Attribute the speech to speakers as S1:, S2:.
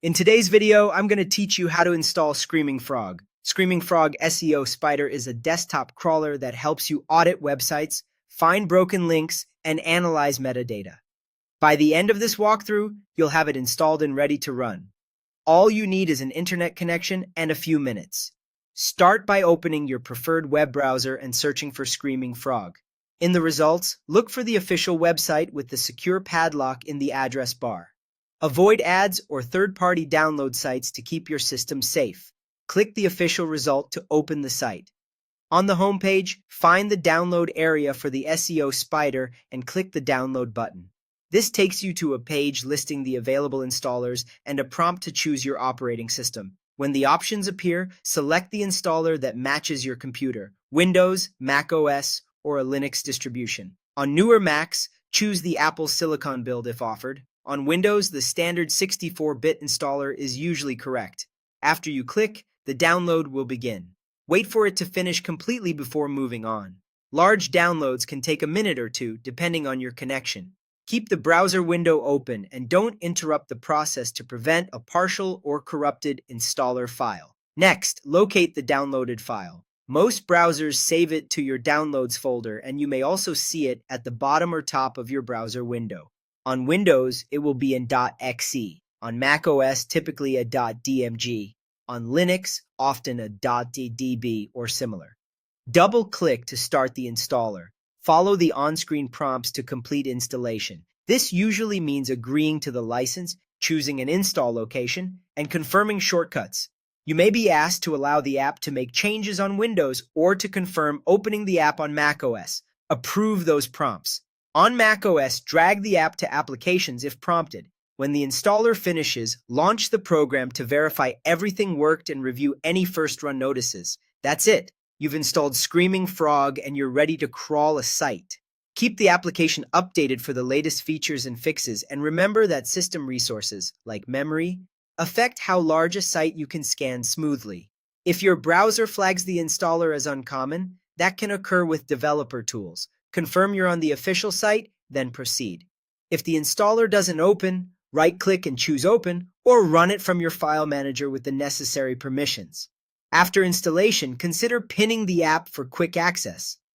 S1: In today's video, I'm going to teach you how to install Screaming Frog. Screaming Frog SEO Spider is a desktop crawler that helps you audit websites, find broken links, and analyze metadata. By the end of this walkthrough, you'll have it installed and ready to run. All you need is an internet connection and a few minutes. Start by opening your preferred web browser and searching for Screaming Frog. In the results, look for the official website with the secure padlock in the address bar. Avoid ads or third-party download sites to keep your system safe. Click the official result to open the site. On the homepage, find the download area for the SEO Spider and click the download button. This takes you to a page listing the available installers and a prompt to choose your operating system. When the options appear, select the installer that matches your computer: Windows, Mac OS, or a Linux distribution. On newer Macs, choose the Apple Silicon build if offered. On Windows, the standard 64-bit installer is usually correct. After you click, the download will begin. Wait for it to finish completely before moving on. Large downloads can take a minute or two, depending on your connection. Keep the browser window open and don't interrupt the process to prevent a partial or corrupted installer file. Next, locate the downloaded file. Most browsers save it to your downloads folder, and you may also see it at the bottom or top of your browser window. On Windows, it will be in .exe. On Mac OS, typically a .dmg. On Linux, often a .ddb or similar. Double-click to start the installer. Follow the on-screen prompts to complete installation. This usually means agreeing to the license, choosing an install location, and confirming shortcuts. You may be asked to allow the app to make changes on Windows or to confirm opening the app on Mac OS. Approve those prompts. On Mac OS, drag the app to Applications if prompted. When the installer finishes, launch the program to verify everything worked and review any first-run notices. That's it. You've installed Screaming Frog and you're ready to crawl a site. Keep the application updated for the latest features and fixes, and remember that system resources, like memory, affect how large a site you can scan smoothly. If your browser flags the installer as uncommon, that can occur with developer tools. Confirm you're on the official site, then proceed. If the installer doesn't open, right-click and choose Open, or run it from your file manager with the necessary permissions. After installation, consider pinning the app for quick access.